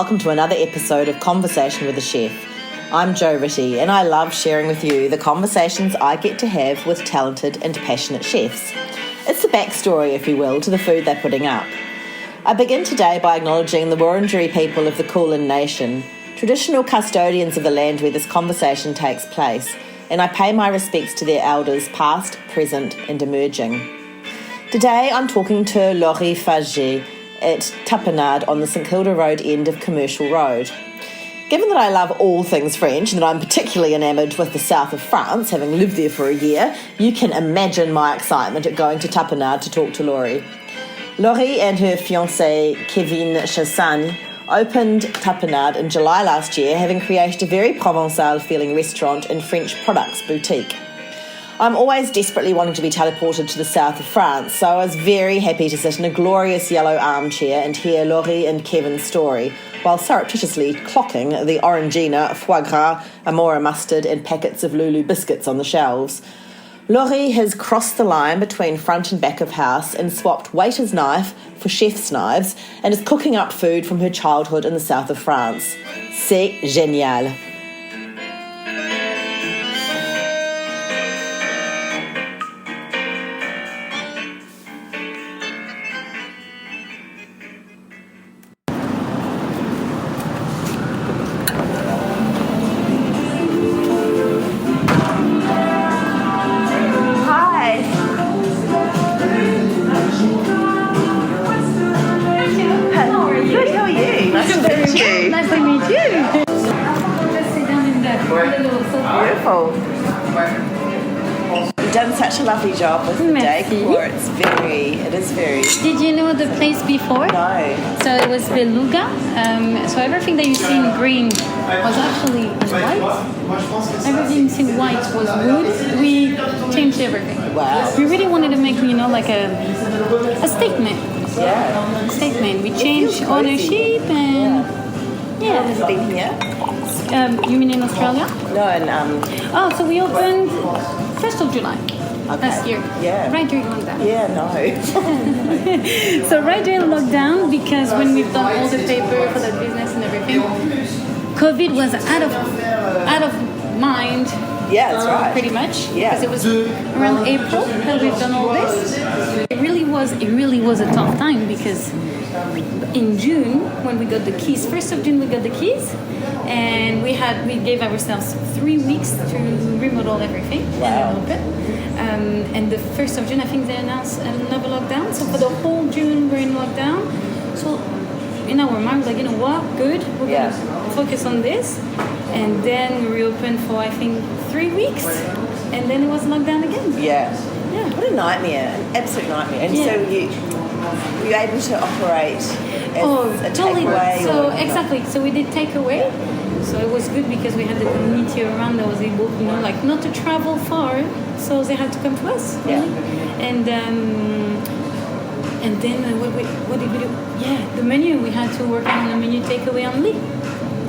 welcome to another episode of Conversation with a Chef. I'm Jo Ritty, and I love sharing with you the conversations I get to have with talented and passionate chefs. It's the backstory, if you will, to the food they're putting up. I begin today by acknowledging the Wurundjeri people of the Kulin Nation, traditional custodians of the land where this conversation takes place, and I pay my respects to their elders past, present and emerging. Today I'm talking to Laurie Faget at Tapenade on the St Kilda Road end of Commercial Road. Given that I love all things French and that I'm particularly enamoured with the south of France, having lived there for a year, you can imagine my excitement at going to Tapenade to talk to Laurie. Laurie and her fiancé Kevin Chassagne opened Tapenade in July last year, having created a very provençal-feeling restaurant and French products boutique. I'm always desperately wanting to be teleported to the south of France, so I was very happy to sit in a glorious yellow armchair and hear Laurie and Kevin's story, while surreptitiously clocking the Orangina, foie gras, Amora mustard and packets of Lulu biscuits on the shelves. Laurie has crossed the line between front and back of house and swapped waiter's knife for chef's knives and is cooking up food from her childhood in the south of France. C'est genial. You've done such a lovely job with the decor. It is very. Did you know the place before? No. So it was beluga. So everything that you see in green was actually in white. Everything you see in white was wood. We changed everything. Wow. We really wanted to make, like a statement. Yeah. A statement. We changed ownership and Has it been here? You mean in Australia? No, so we opened 1st of July last year. Yeah. Right during lockdown. Yeah, no. So right during lockdown, because when we've done all the paper for the business and everything, COVID was out of mind. Yeah, that's right. Pretty much. Yeah. Because it was around April that we've done all this. It really was a tough time because in June, when we got the keys, 1st of June we got the keys, and we gave ourselves 3 weeks to remodel everything and then open. And the 1st of June, I think they announced another lockdown. So for the whole June, we're in lockdown. So in our mind, like, you know what? Good. We're going to focus on this. And then we reopened for, I think, 3 weeks. And then it was lockdown again. Yeah. What a nightmare. An absolute nightmare. And so were you able to operate as a takeaway? Exactly. So we did takeaway. So it was good because we had the community around that was able, not to travel far. So they had to come to us. Yeah. And then what did we do? Yeah, the menu. We had to work on the menu takeaway only.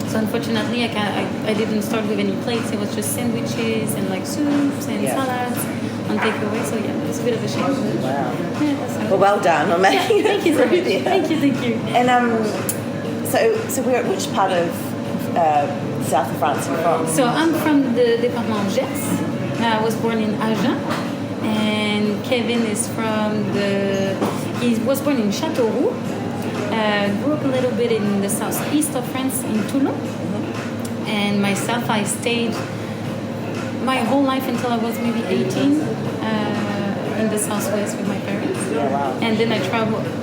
So unfortunately, I didn't start with any plates. It was just sandwiches and like soups and salads on takeaway. So it's a bit of a shame. Wow. Yeah, well done on making it. Thank you so much. Thank you. And so which part of south of France are you from? So I'm from the department of Gers. I was born in Agen, and Kevin is he was born in Châteauroux. Grew up a little bit in the southeast of France, in Toulon. And myself, I stayed my whole life until I was maybe 18 in the southwest with my parents. Oh, wow. And then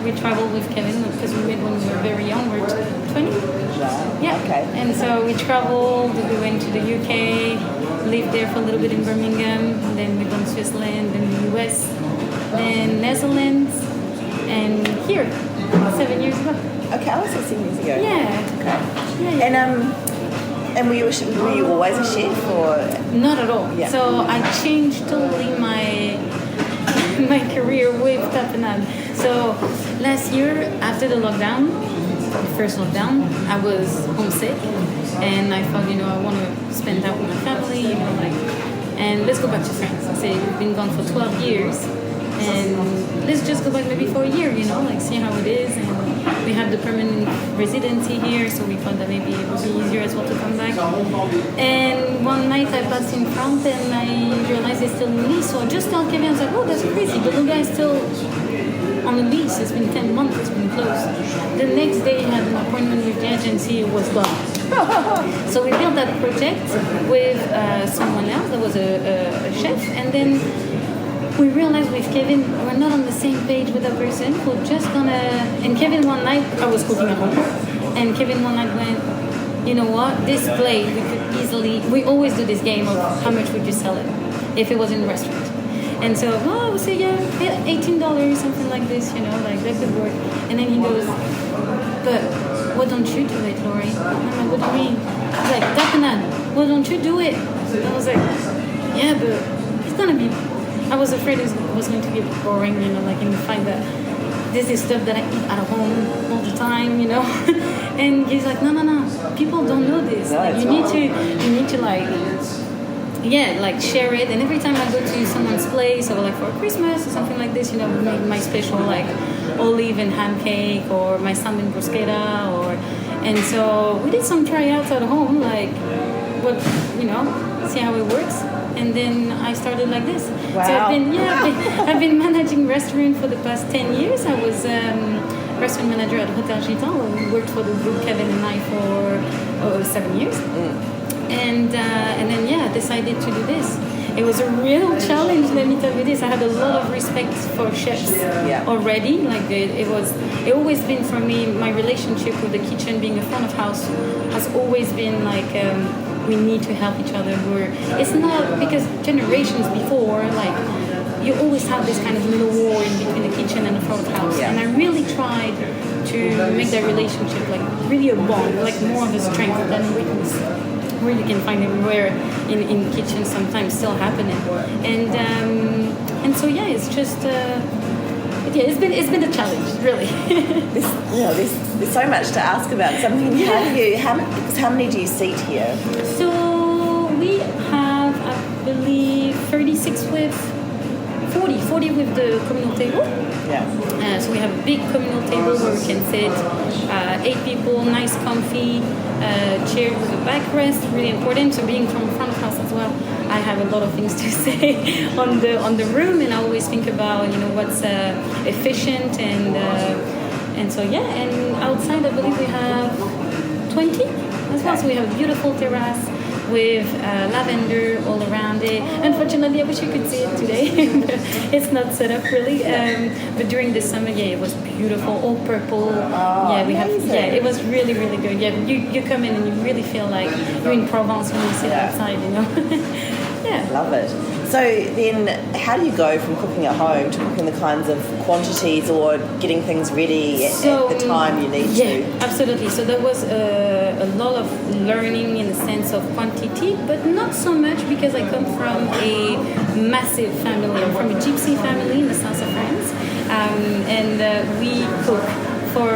we traveled with Kevin because we met when we were very young. We were 20. Wow. Yeah. Okay. And so we traveled. We went to the UK, lived there for a little bit in Birmingham. Then we went to Switzerland, then the US, then Netherlands, and here 7 years ago. Okay, I was 7 years ago. Yeah. Okay. Yeah. And were you always a chef or? Not at all. Yeah. So I changed totally my career with Tapenade. So last year, after the first lockdown, I was homesick, and I thought, I want to spend time with my family, and let's go back to France. I say we've been gone for 12 years, and let's just go back maybe for a year, see how it is and we have the permanent residency here, so we thought that maybe it would be easier as well to come back. And one night I passed in front and I realized it's still in lease, so I just told Kevin, I was like, oh, that's crazy, the little guy is still on the lease. It's been 10 months, it's been closed. The next day I had an appointment with the agency, it was gone. So we built that project with someone else that was a chef, and then we realized with Kevin we're not on the same page with that person. We're just gonna. And Kevin one night, I was cooking at home, and Kevin one night went, you know what? This plate we could easily. We always do this game of how much would you sell it if it was in a restaurant. And so, I would say, yeah, $18, something like this, you know, like that could work. And then he goes, but why don't you do it, Laurie? I'm like, what do you mean? He's like, Tapenade, why don't you do it? And I was like, yeah, but it's gonna be. I was afraid it was going to be boring, you know, like in the fact that this is stuff that I eat at home all the time, you know. And he's like, no, people don't know this. No, like, you need to like. Yeah, like share it. And every time I go to someone's place or like for Christmas or something like this, you know, make my special like olive and ham cake or my salmon bruschetta and so we did some tryouts at home, like what, you know, see how it works. And then I started like this. Wow. So I've been managing restaurant for the past 10 years. I was restaurant manager at Orangina, where we worked for the group Kevin and I for 7 years. And then I decided to do this. It was a real challenge, let me tell you this. I had a lot of respect for chefs already. Like it always been for me, my relationship with the kitchen, being a front of house, has always been like we need to help each other. It's not because generations before, like you always have this kind of little war in between the kitchen and the front of house. And I really tried to make that relationship like really a bond, like more of a strength than a weakness. Where you can find everywhere in kitchens sometimes still happening, and so it's just it's been a challenge really. There's so much to ask about. So how many do you seat here? So we have, I believe, 36 with 40 with the communal table. So we have a big communal table where we can sit 8 people, nice comfy chair with a backrest, really important. So being from front of house as well, I have a lot of things to say on the room, and I always think about what's efficient and so and outside I believe we have 20 as well. So we have a beautiful terrace with lavender all around it. Unfortunately, I wish you could see it today. It's not set up really. But during the summer, it was beautiful, all purple. We have. It was really, really good. You come in and you really feel like you're in Provence when you sit outside. Love it. So then, how do you go from cooking at home to cooking the kinds of quantities or getting things ready at the time you need to? Yeah, absolutely. So there was a lot of learning in the sense of quantity, but not so much because I come from a massive family. I'm from a gypsy family in the south of France, and we cook. For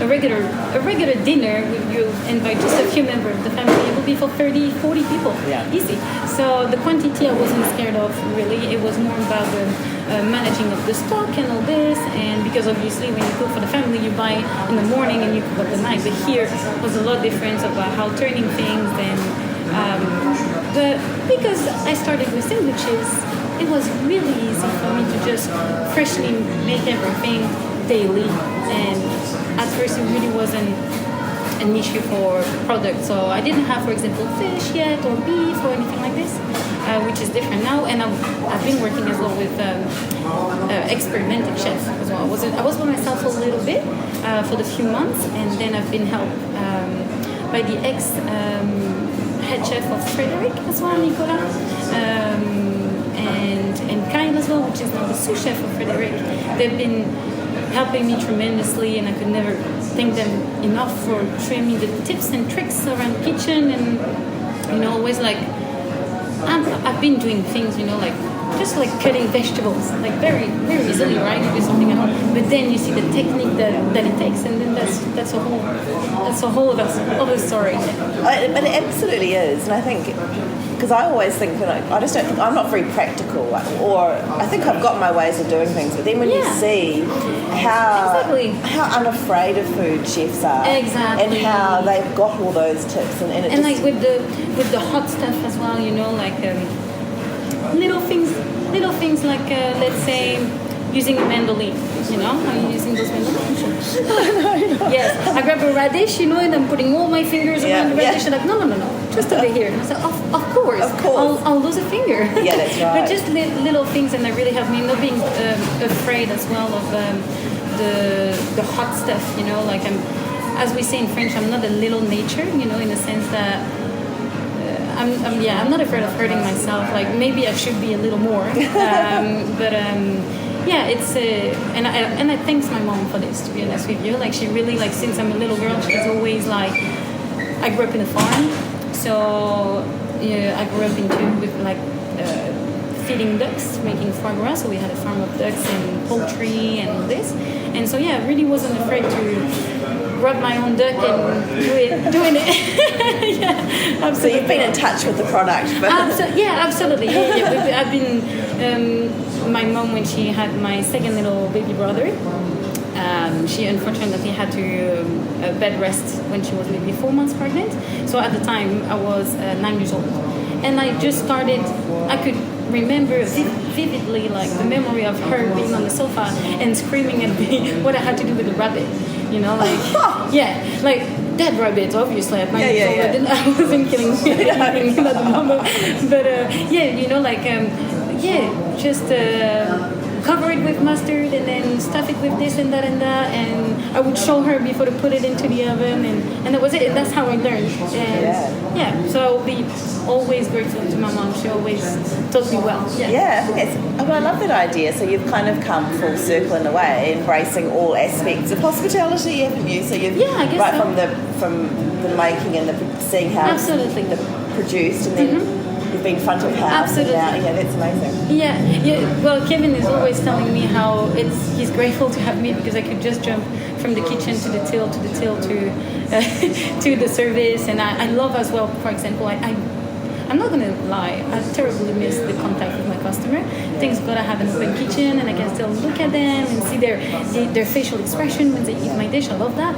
a regular dinner, you invite just a few members of the family. It would be for 30, 40 people, easy. So the quantity I wasn't scared of really. It was more about the managing of the stock and all this. And because obviously when you cook for the family, you buy in the morning and you cook at the night. But here was a lot different about how turning things and because I started with sandwiches, it was really easy for me to just freshly make everything daily, and at first it really wasn't an issue for products. So I didn't have, for example, fish yet or beef or anything like this, which is different now. And I've been working as well with experimental chefs as well. I was by myself a little bit for the few months, and then I've been helped by the head chef of Frederic as well, Nicolas, and Kyle as well, which is now the sous chef of Frederic. They've been helping me tremendously, and I could never thank them enough for showing me the tips and tricks around the kitchen. And always like I've been doing things, like just like cutting vegetables, like very, very easily, right? You do something at home, but then you see the technique that it takes, and then that's a whole other story. But it absolutely is, and I think because I always think, I just don't think, I'm not very practical, or I think I've got my ways of doing things, but then when you see how unafraid of food chefs are, and how they've got all those tips, and it just, like with the hot stuff as well, you know, like little things like let's say using a mandolin, you know, are you using those mandolins? No. Yes, I grab a radish, you know, and I'm putting all my fingers around the radish, and I'm like, no, just over here. And I said, of course, I'll lose a finger. Yeah, that's right. But just little things, and they really help me, not being afraid as well of the hot stuff, you know, like as we say in French, I'm not a little nature, you know, in the sense that I'm not afraid of hurting myself. Like maybe I should be a little more, yeah, it's and I thanks my mom for this, to be honest with you. Like she really, like, since I'm a little girl, she's always like, I grew up in a farm, so I grew up with like feeding ducks, making foie gras. So we had a farm of ducks and poultry and all this, and so I really wasn't afraid to grab my own duck and doing it. Yeah, absolutely. So you've been in touch with the product. Absolutely. Yeah. I've been. My mom, when she had my second little baby brother, she unfortunately had to bed rest when she was maybe 4 months pregnant. So at the time I was 9 years old, and I just started. I could remember vividly, like, the memory of her being on the sofa and screaming at me what I had to do with the rabbit. You know, like like dead rabbits. Obviously, at 9 years old, I wasn't killing anything at the moment. But you know, like just cover it with mustard and then stuff it with this and that, and I would show her before to put it into the oven, and that was it. And that's how I learned. And so I will be always grateful to my mom. She always taught me well. Well, I love that idea. So you've kind of come full circle in a way, embracing all aspects of hospitality, haven't you? So you've from the making and the seeing how it's produced, and then you've been front of house. Absolutely. That's amazing. Yeah. Well, Kevin is always telling me how he's grateful to have me, because I could just jump from the kitchen to the till to the service, and I love as well. For example, I'm not gonna lie, I terribly miss the contact with my customer. Things gotta have an open kitchen, and I can still look at them and see their facial expression when they eat my dish. I love that.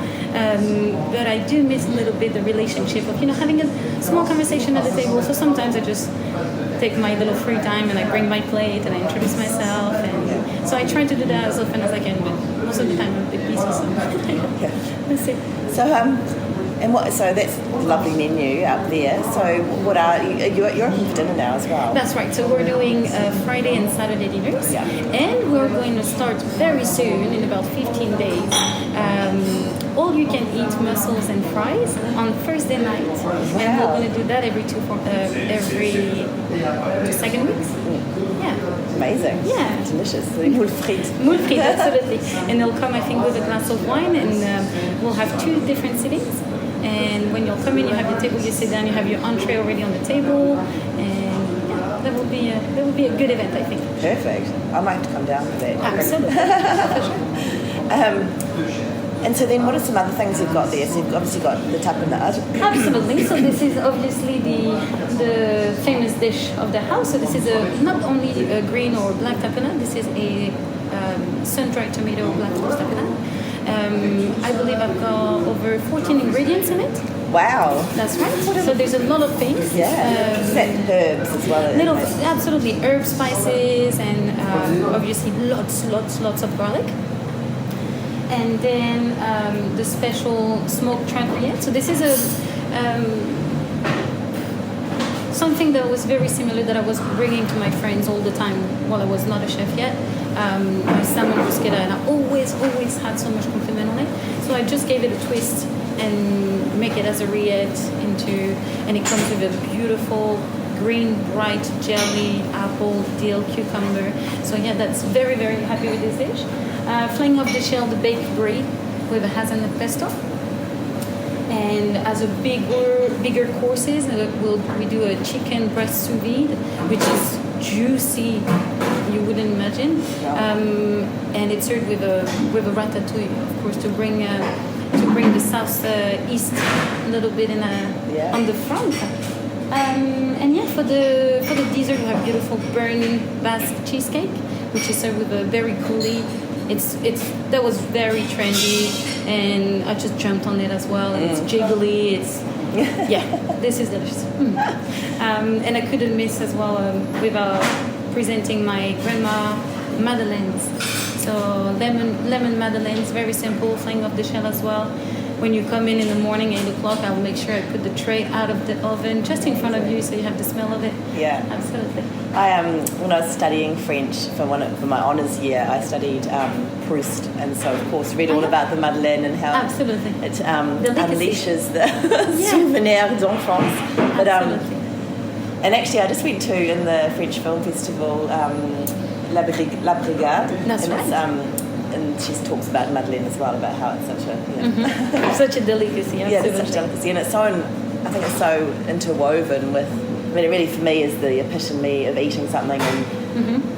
But I do miss a little bit the relationship of, having a small conversation at the table. So sometimes I just take my little free time and I bring my plate and I introduce myself, and so I try to do that as often as I can, but most of the time I'm a bit busy, so let's see. So that's a lovely menu up there. So what you're open for dinner now as well? That's right. So we're doing Friday and Saturday dinners, and we're going to start very soon, in about 15 days. All you can eat mussels and fries on Thursday night, and we're going to do that every 2 second weeks. Yeah. Amazing. Yeah. Delicious. Moule frites. Moule frites, absolutely. And they'll come, I think, with a glass of wine, and we'll have 2 different sittings. And when you'll come in, you have your table, you sit down, you have your entree already on the table, and that will be a good event, I think. Perfect. I might have to come down for that. Absolutely. And so then what are some other things you've got there? So you've obviously got the tapenade. Absolutely. So this is obviously the famous dish of the house. So this is not only a green or black tapenade, this is a sun-dried tomato black forest tapenade. I believe I've got over 14 ingredients in it. Wow. That's right. So there's a lot of things. Yeah. Herbs as well. Absolutely. Herbs, spices, and obviously lots of garlic. And then the special smoked trout gruyere. So this is something that was very similar that I was bringing to my friends all the time while I was not a chef yet. My salmon bruschetta, and I always had so much compliment on it. So I just gave it a twist and make it as a rillette and it comes with a beautiful green bright jelly, apple, dill, cucumber. So that's very, very happy with this dish. Flaying off the shell, the baked brie with a hazelnut pesto. And as a bigger courses, we do a chicken breast sous vide, which is juicy, you wouldn't imagine. And it's served with a ratatouille, of course, to bring the south east a little bit on the front. And yeah, for the dessert, we have beautiful burn basque cheesecake, which is served with a very coulis. That was very trendy, and I just jumped on it as well. And it's jiggly. This is delicious. And I couldn't miss as well without presenting my grandma madeleines. So lemon madeleines, very simple, flying off the shell as well. When you come in the morning, 8 o'clock, I'll make sure I put the tray out of the oven just in front of you, so you have the smell of it. Yeah, absolutely. When I was studying French for my honours year, I studied Proust, and so of course read all about the Madeleine and how absolutely it unleashes the souvenir d'enfance. But and actually, I just went to in the French Film Festival La Brigade. That's right. And she talks about Madeleine as well, about how it's such a such a delicacy. Absolutely. Yeah, it's such a delicacy, and I think it's so interwoven with. I mean, it really for me is the epitome of eating something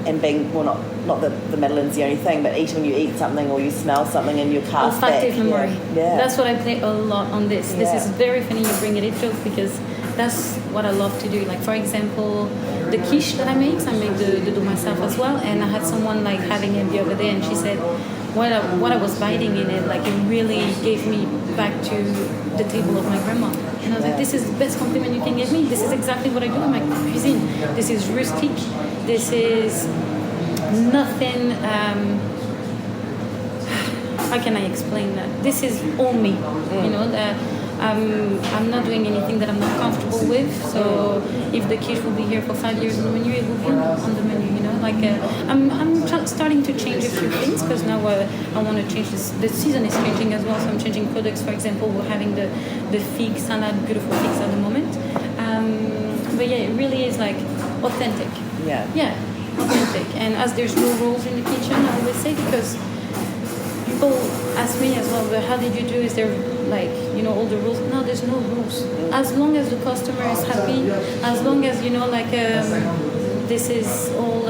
and being not that the Madeleine's the only thing, but eating when you eat something or you smell something and you're cast back. Olfactive memory. Yeah. That's what I play a lot on this. This is very funny you bring it into it because that's what I love to do. Like for example, the quiche that I make the dough myself as well, and I had someone like having it the other day, and she said what I was biting in it, like it really gave me back to the table of my grandma. And I was like, this is the best compliment you can give me. This is exactly what I do in my cuisine. This is rustic. This is nothing. How can I explain that? This is all me. You know, I'm not doing anything that I'm not comfortable with. So if the quiche will be here for 5 years on the menu, it will be on the menu. You know, like I'm starting to change a few things because now I want to change this. The season is changing as well, so I'm changing products. For example, we're having the fig salad, beautiful figs at the moment. But yeah, it really is like authentic. Yeah, authentic. And as there's no rules in the kitchen, I always say, because people ask me as well, but how did you do? Is there like, you know, all the rules? No, there's no rules. As long as the customer is happy, as long as, you know, like this is all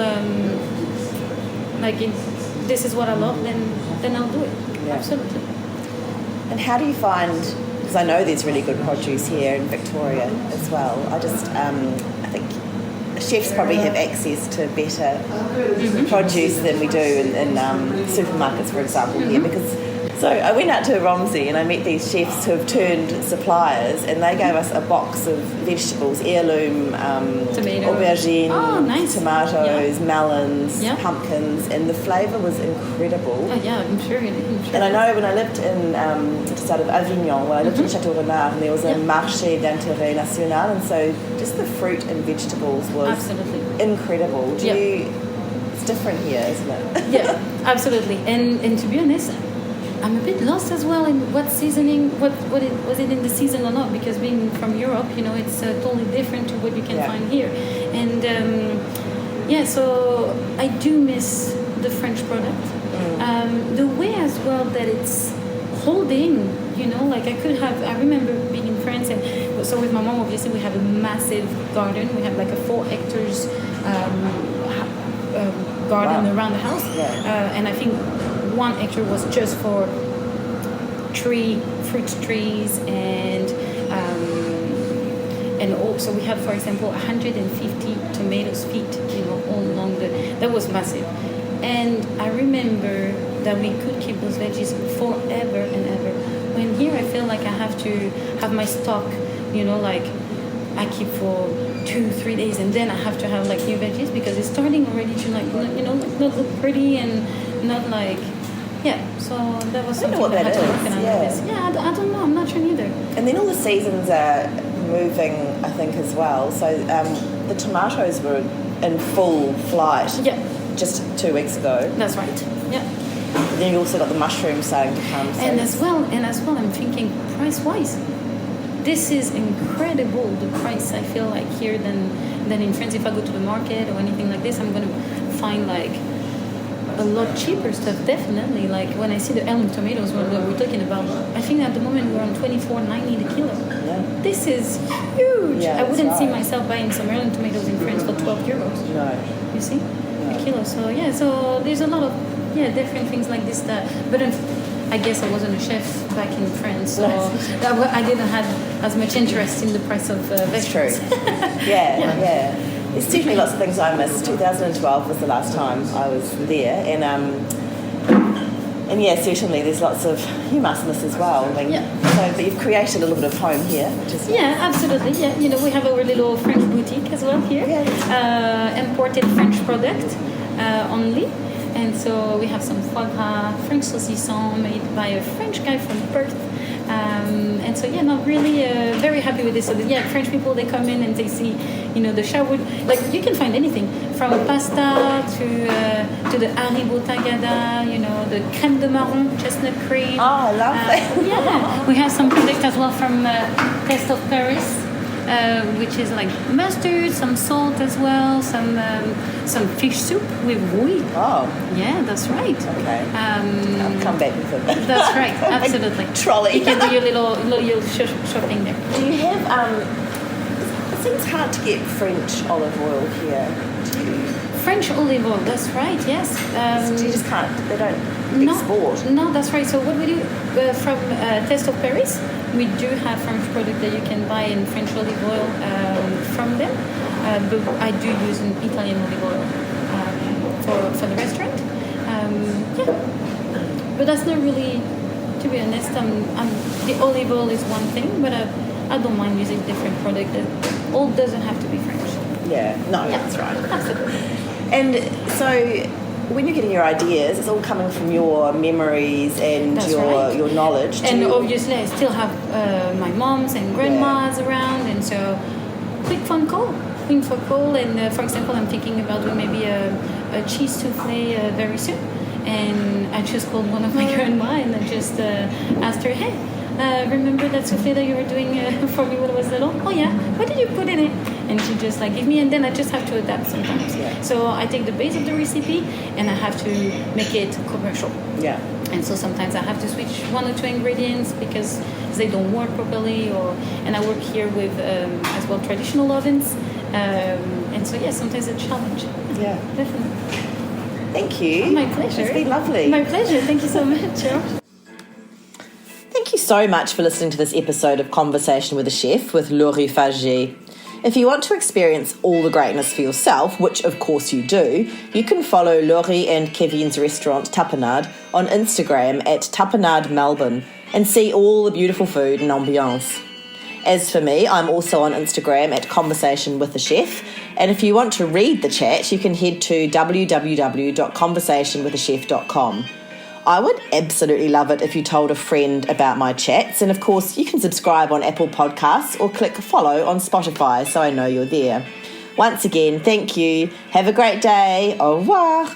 this is what I love, then I'll do it. Yeah. Absolutely. And how do you find, because I know there's really good produce here in Victoria as well, I think chefs probably have access to better produce than we do in supermarkets, for example, here, because so I went out to Romsey and I met these chefs who have turned suppliers, and they gave us a box of vegetables, heirloom, aubergine, tomatoes, melons, pumpkins, and the flavour was incredible. Oh yeah, I'm sure. And I know when I lived in just out of Avignon, when I lived in Château Renard, and there was a marché d'intérêt national, and so just the fruit and vegetables was incredible. It's different here, isn't it? Yeah, absolutely. And to be honest, I'm a bit lost as well in what seasoning, was it in the season or not? Because being from Europe, you know, it's totally different to what you can find here. And so I do miss the French product. The way as well that it's holding, you know, like I remember being in France, and so with my mom, obviously we have a massive garden. We have like a 4 hectares garden around the house. And I think 1 hectare was just for fruit trees, and also we have, for example, 150 tomatoes feet, you know, all along that was massive. And I remember that we could keep those veggies forever and ever. When here I feel like I have to have my stock, you know, like I keep for 2-3 days, and then I have to have like new veggies because it's starting already to like, you know, like not look pretty and not like. Yeah, so that was something I had to look at. Yeah, I don't know. I'm not sure either. And then all the seasons are moving, I think, as well. So the tomatoes were in full flight just 2 weeks ago. That's right, yeah. And then you also got the mushrooms starting to come. So. And as well, I'm thinking price-wise. This is incredible, the price, I feel like, here than in France. If I go to the market or anything like this, I'm going to find like a lot cheaper stuff, definitely. Like when I see the heirloom tomatoes, what we're talking about, I think at the moment we're on $24.90 the kilo. Yeah. This is huge. I wouldn't see myself buying some heirloom tomatoes in France for 12 euros. No. You see? No. A kilo. So so there's a lot of different things like this but I guess I wasn't a chef back in France, so I didn't have as much interest in the price of vegetables. True. Yeah. There's definitely lots of things I missed. 2012 was the last time I was there, and yeah, certainly there's lots of you must miss as well. I mean, so, but you've created a little bit of home here, which is absolutely. Yeah, we have our little French boutique as well here. Imported French product only. And so we have some foie gras, French saucisson made by a French guy from Perth. And so, really very happy with this. So, French people, they come in and they see, the Sherwood. Like, you can find anything from pasta to the haricot tagada, the crème de marron, chestnut cream. Oh, I love that. We have some product as well from Taste of Paris. Which is like mustard, some salt as well, some fish soup with wheat. Oh. Yeah, that's right. Okay. I'll come back with it. That's right, absolutely. Trolley. You can do your little shopping there. Do you have, it seems hard to get French olive oil here. French olive oil, that's right, yes. You just can't, they don't export. No, that's right. So what we do from Taste of Paris, we do have French product that you can buy in French olive oil from them. But I do use an Italian olive oil for the restaurant. But that's not really, to be honest, the olive oil is one thing, but I don't mind using different product. It all doesn't have to be French. Yeah, no, that's right. Absolutely. And so when you're getting your ideas, it's all coming from your memories and your knowledge. And obviously I still have my moms and grandmas around, and so quick phone call. And for example, I'm thinking about doing maybe a cheese souffle very soon. And I just called one of my grandma and I just asked her, hey, remember that souffle that you were doing for me when I was little? Oh yeah, what did you put in it? And she just give me, and then I just have to adapt sometimes. Yeah. So I take the base of the recipe and I have to make it commercial. Yeah. And so sometimes I have to switch one or two ingredients because they don't work properly, and I work here with as well traditional ovens. And so sometimes it's a challenge. Yeah. Definitely. Thank you. My pleasure. It's been lovely. My pleasure. Thank you so much. Thank you so much for listening to this episode of Conversation with a Chef with Laurie Faget. If you want to experience all the greatness for yourself, which of course you do, you can follow Laurie and Kevin's restaurant Tapenade on Instagram at Tapenade Melbourne and see all the beautiful food and ambiance. As for me, I'm also on Instagram at Conversation with the Chef, and if you want to read the chat, you can head to www.conversationwithachef.com. I would absolutely love it if you told a friend about my chats, and of course you can subscribe on Apple Podcasts or click follow on Spotify so I know you're there. Once again, thank you. Have a great day. Au revoir.